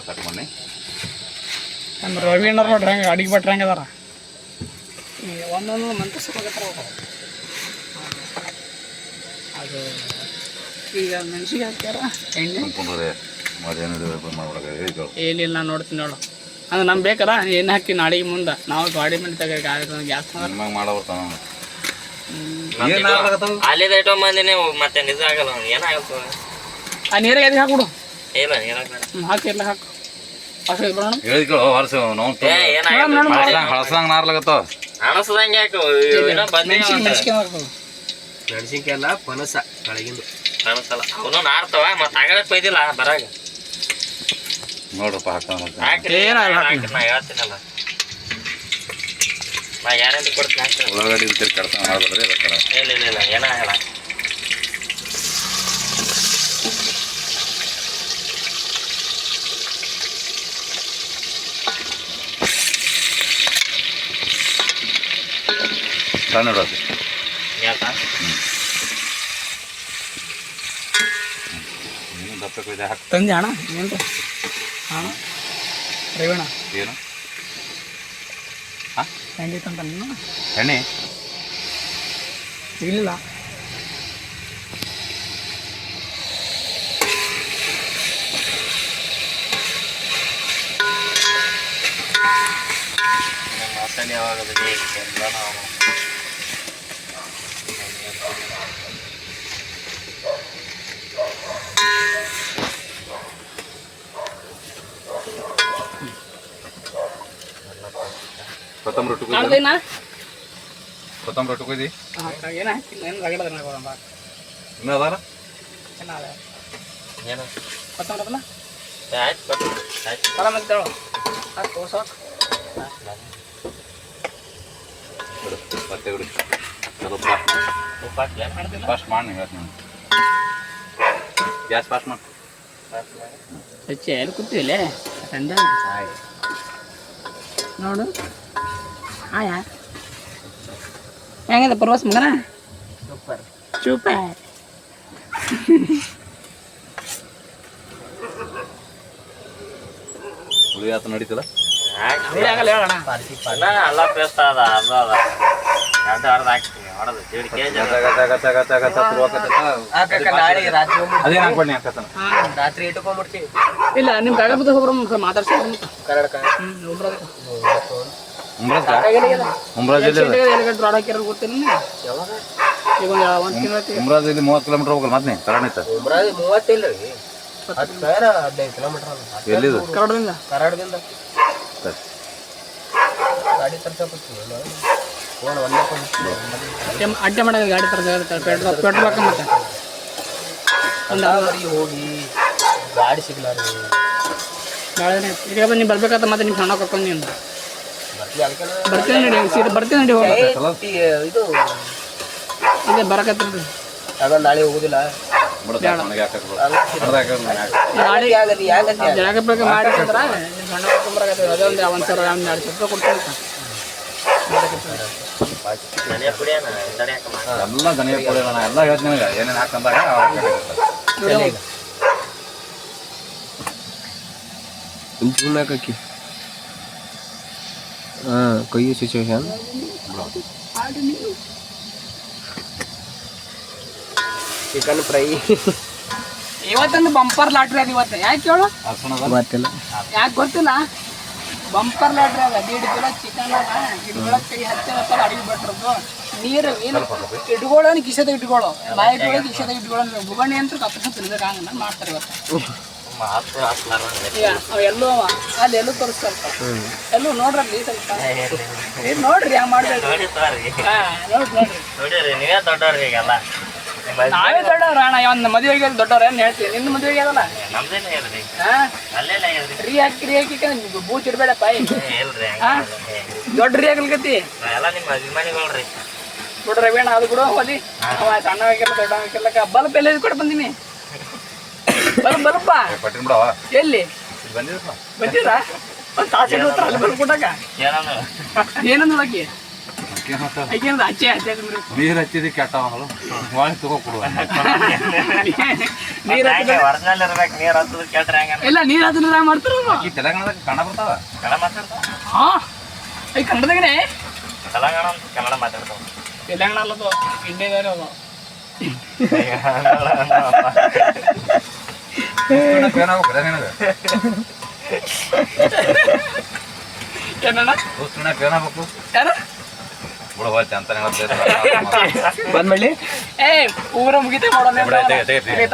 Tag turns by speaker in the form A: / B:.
A: Cut ಮಾಡಿ
B: ನಮ್ಮ ರವಿ ಅಣ್ಣವ್ರು ನೋಡ್ರಿ ಹಂಗೆ ಅಡಿಗೆ ಭಟ್ರು ಹೆಂಗೆ ಅದಾರ ಒಂದೊಂದು ಮಂತ್ರಿಸ್ಬೇಕಾಗತ್ತಾರ ಅದು ಈಗ ಮೆಣಸಿಗೆ ಹಾಕ್ಯಾರ ಎಣ್ಣೆ ಏನಿಲ್ಲ ನಾನು ನೋಡ್ತೀನಿ ನೋಡು ಅಂದ್ರೆ ನಮ್ಗೆ ಬೇಕಲ್ಲ ಏನು ಹಾಕಿ ನಾಡಿಗೆ ಮುಂದೆ ನಾವು ಗಾಡಿ ಮೇಲೆ ತೆಗ ಗ್ಯಾಸ್
C: ಅಲ್ಲಿದ ಐಟಮ್ ಬಂದಿನಿ ಮತ್ತೆ ನಿಜ ಆಗಲ್ಲ ಏನಾಗಲ್ಲ
B: ಆ ನೀರಾಗ ಎದಕ್ಕೆ ಹಾಕ್ಬಿಡು
C: ಇಲ್ಲ
B: ಹಾಕಿ ಎಲ್ಲ ಹಾಕು
A: ಹಳಸಂಗ ನಾರ್ಲಾಗತ್ತವ
C: ಅನಸದಂಗೆ ಯಾಕೆ
D: ಮೆಣಸಿನ್ಕಾಯಲ್ಲ ಪನಸ ಕೆಳಗಿಂದು
C: ಅನಸಲ್ಲ ಅವನು ನಾರ್ತವ ಮತ್ತೆ ಆಗಲೇ ಕೊಯ್ದಿಲ್ಲ ಬರಾಗ
A: ನೋಡ್ರಪ್ಪ ಹಾಕ
C: ನಾ ಹೇಳ್ತೀನಲ್ಲ ನಾ ಗ್ಯಾರಂಟಿ ಕೊಡ್ತೀನಿ
A: ಉಳ್ಳಾಗಡ್ಡಿ ಕಡ್ತ ಮಾಡ್ಬೇಡ್ರಿ ಅದಕ್ಕೆ
C: ಇಲ್ಲ ಏನಾಗಲ್ಲ
A: ಸಣ್ಣ ಇಡೋದು
C: ಯಾಕ
A: ದಪ್ಪ ಇದೆ ಹಾಕಿ
B: ತಂದೆ ಅಣ್ಣ ಏನು ಹಾಂ ರೇವಣ್ಣ
A: ಏನು ಹಾಂ
B: ಹೆಂಗೈತಂತ ನೀನು
A: ಎಣ್ಣೆ
B: ಸಿಗಲಿಲ್ಲ
C: ಮಸಾಲೆ ಯಾವಾಗ ಎಲ್ಲ ನಾವು
A: ಕೊತ್ತಂಬರಿ ರೊಟ್ಟಿ
B: ನಾಲ್ಕೈನಾ
A: ಕೊತ್ತಂಬರಿ ರೊಟ್ಟಿ ಕೊಯ್ದಿ
B: ಏನು ಹಾಕಿಲ್ಲ ಏನು ರಗಡ
A: ಇನ್ನೂ ಅದಾರ
B: ಚೆನ್ನಾದ
C: ಏನು
B: ಕೊತ್ತಂಬರಿ ಅದಲ್ಲ
C: ಆಯ್ತು ಆಯ್ತು
B: ಬರ ಮತ್ತೆ ಹಾಕು ಸಾಕು
A: ಮತ್ತೆ ಬಿಡಿ ಸ್ವಲ್ಪ
C: ಉಪ್ಪು ಹಾಕ್ಲಿ
A: ಫಾಸ್ಟ್ ಮಾಡಿ ಹೇಳ್ತೀನಿ ನಾನು ಗ್ಯಾಸ್ ಫಾಸ್ಟ್ ಮಾಡಿ
B: ಹೆಚ್ಚು ಎಲ್ಲಿ ಕೂತೀವಿಲ್ಲೇ ತಂಡ ನೋಡು ಆಯಾ ಹೆಂಗಿದೆ ಪರ್ವಾಸ್ ಮಗನ
D: ಸೂಪರ್
B: ಸೂಪರ್
A: ಹುಳಿ ಆತ ನಡೀತಲ್ಲ
B: ಆಗಲ್ಲ ಹೇಳೋಣ
C: ಅಲ್ಲ ಪೇಸ್ಟ್ ಅದ ಅದು ಅದ ಎರಡು ಅರ್ಧ ಹಾಕ್ತೀನಿ ಹೊಡೆದು ದೇಡ್ ಕೆಜಿ
D: ನಾಳೆ ರಾತ್ರಿ
A: ಅದೇನು ಹಾಕ್ಬಣ್ಣಿ ಹಾಕತ್ತಾನ
D: ರಾತ್ರಿ ಇಟ್ಕೊಂಡ್ಬಿಡ್ತೀವಿ
B: ಇಲ್ಲ ನಿಮ್ಮ ಕಾಗದ ಹೋಗ್ರ ಮಾತಾಡ್ಸಿ
D: ಕನ್ನಡಕ
A: ಉಮ್ರಾಜ್
B: ಡ್ರಾಡ್ ಹಾಕಿರೋ ಗೊತ್ತಿಲ್ಲ
D: ಯಾವಾಗ
B: ಈಗ ಒಂದು ತಿಂಗಳು
A: ಉಮ್ರಾಜ್ ಇಲ್ಲಿ 30 ಕಿಲೋಮೀಟರ್ ಹೋಗಲ್ಲ ಮತ್ತೆ ಕರಾಣಿತ
D: ಉಮ್ರಾಜ್ 30 ರೀ 15 ಕಿಲೋಮೀಟರ್
A: ಎಲ್ಲಿದು
D: ಕರಾಡದಿಂದ ಗಾಡಿ ತರ್ಸಕ್ಕೆ ಫೋನ್ ಒಂದೇ
B: ಅಡ್ಡೆ ಮಾಡೋದು ಗಾಡಿ ತರ್ಸ ಪೆಟ್ರೋಲ್ ಹಾಕ ಮತ್ತೆ ಒಂದು
D: ಹೋಗಿ ಗಾಡಿ ಸಿಗ್ಲಾರ
B: ಭಾಳ ದಿನ ಈಗ ನೀವು ಬರ್ಬೇಕಾದ್ರೆ ಮತ್ತೆ ನಿಮ್ಮ ಸಣ್ಣ ಕರ್ಕೊಂಡು ನೀನು
D: ಬರ್ತೀನಿ
B: ಬರ್ತೀನಿ ನಡಿ ಸೀದಾ ಬರ್ತೀನಿ ನಡಿ ಹೋಗಿ
D: ಇದು
B: ಇದೇ ಬರಕತ್ತೀರಿ
D: ಅದೊಂದು ನಾಳೆ ಹೋಗುದಿಲ್ಲ
B: ನಾಳೆ ಜಾಗ ಬೇಕು ಮಾಡಿದ್ರೆ ನಿಮ್ಮ ಸಣ್ಣ ಕರ್ಕೊಂಬರಕತ್ತೀವಿ ಅದೊಂದು ಒಂದು ಸಾವಿರ ಒಂದು 2 ಸಾವಿರ ಕೊಡ್ತೀನಿ
C: ಧನಿಯಾ ಪುಡಿ
A: ಎಲ್ಲ ಧನಿಯಾ ಪುಡಿ ಎಲ್ಲ ಹೇಳ್ತೀನಿ ನಿನಗೆ ಏನೇನು ಹಾಕಂದಾಗ
D: ಹಾಕಿ ಹಾಂ ಕೊಯ್ಯೋ ಸಿಚುವೇಶನ್ ಚಿಕನ್ ಫ್ರೈ
B: ಇವತ್ತೊಂದು ಬಂಪರ್ ಲಾಟ್ರಿ ಅದು ಇವತ್ತು ಯಾಕೆ ಹೇಳು
D: ಗೊತ್ತಿಲ್ಲ
B: ಯಾಕೆ ಗೊತ್ತಿಲ್ಲ ಬಂಪರ್ ಲಾಟ್ರಿ ಅದ 1.5 ಕಿಲೋ ಚಿಕನ್ ಅದ ಇಟ್ಕೊಳಕ್ ಕೈ ಹಚ್ಚ ಅಡಿಗೆ ಬಿಟ್ರದ್ದು ನೀರು ಏನು ಇಟ್ಕೊಳ್ಳೋನು ಕಿಸೆದ ಇಟ್ಕೊಳ್ಳೋ ಬಾಯಿ ಇಟ್ಕೊಳ್ಳೋ ಕಿಸೆದ ಇಟ್ಕೊಳ್ಳೋ ಬುಗಣಿ ಅಂತ ಕಪ್ಪ ತಿನ್ಬೇಕಾಗ ಮಾಡ್ತಾರೆ ಇವತ್ತು ಈಗ ಎಲ್ಲೂ ಅಲ್ಲಿ ಎಲ್ಲೂ ತೋರಿಸ್ತಾರೆ ಎಲ್ಲೂ ನೋಡ್ರಲ್ಲಿ ಸ್ವಲ್ಪ ನೋಡ್ರಿ ಹಂಗೆ ಮಾಡ್ಬೇಕು
C: ನೋಡ್ರಿ ನೀವೇ ದೊಡ್ಡವ್ರಿ ಈಗೆಲ್ಲ
B: ನಾವೇ ದೊಡ್ಡವ್ರ ಅಣ್ಣ ಒಂದು ಮದುವೆಗೆ ದೊಡ್ಡವ್ರ ಏನು ಹೇಳ್ತೀವಿ ನಿನ್ನ ಮದುವೆಗೆ ಅದಲ್ಲ
C: ನಮ್ದೇನೆ ಹೇಳ್ರಿ
B: ಹಾಂ
C: ಅಲ್ಲೆಲ್ಲ ಹೇಳ್ರಿ
B: ರೀ ಹಾಕಿ ಬೂಚ್ ಇಡಬೇಡಪ್ಪ
C: ಇಲ್ರಿ
B: ಹಾಂ ದೊಡ್ಡ ರೀ ಆಗ್ಲಿಕತ್ತಿ
C: ಎಲ್ಲ ನಿಮ್ಮ ಅಭಿಮಾನಿಗಳ್ರಿ
B: ದೊಡ್ಡ ರವಿಯಣ್ಣ ಅದು ಕೂಡ ಹೋದಿ ಅವ ಸಣ್ಣ ಹಾಕಿಲ್ಲ ದೊಡ್ಡ ಹಾಕಿಲ್ಲಕ ಬಲ್ಪ್ ಎಲ್ಲ ಕೊಟ್ಟು ಬಂದೀನಿ ಬಲ್ಪಾ ಎಲ್ಲಿ ಬಂದಿರಾ ಒಂದು ತಾಸು ಅಲ್ಲಿ ಬಲ್ಪ್ ಕೊಟ್ಟಾಗ ಏನಂದ್ ನೋಡಕ್ಕೆ ಐಕೇನದ ಹಚ್ಚೆ ಹಚ್ಚಾಕಂದ್ರೆ
A: ನೀರು ಹಚ್ಚಿದಿ ಕೆಟ್ಟವಲ್ಲ ಮಾಡಿ ತಗೋ ಕೊಡುವ
B: ನೀರ್ ಹಚ್ಚಿದ್ರೆ
C: ಒರಿಜಿನಲ್ ಇರ್ಬೇಕು ನೀರ್ ಹತ್ತದ ಕೇಳ್ರಿ ಹಂಗ
B: ಎಲ್ಲ ನೀರ್ ಹತ್ತಿರ ಮಾಡ್ತಾರ
A: ಈ ತೆಲಂಗಾಣದಾಗ ಕನ್ನಡ ಬರ್ತಾವ
C: ಕನ್ನಡ ಮಾತಾಡ್ತಾವ
B: ಹಾ ಐ ಕನ್ನಡದಾಗನೆ
C: ತೆಲಂಗಾಣ ಅಂತ ಕನ್ನಡ ಮಾತಾಡ್ತಾವ
B: ತೆಲಂಗಾಣ ಅಲ್ಲದು ಇಂಡಿಯಾದಾರೆ ಅದು
A: ಏನಾಗ್ಬೇಕು ನಿನಗೆ
B: ಏನಣ್ಣ
A: ದೋಸ್ತಿನ ಏನಾಗ್ಬೇಕು
B: ಯಾರು
A: ಬಿಡವ ಅಂತ
D: ಬಂದ್ ಮಾಡಿ
B: ಏ ಊರ ಮುಗಿತೆ ಮಾಡೋಣ
A: ಬಿಡ, ತೆಗೆ, ತೆಗೆ, ತೆಗೆ.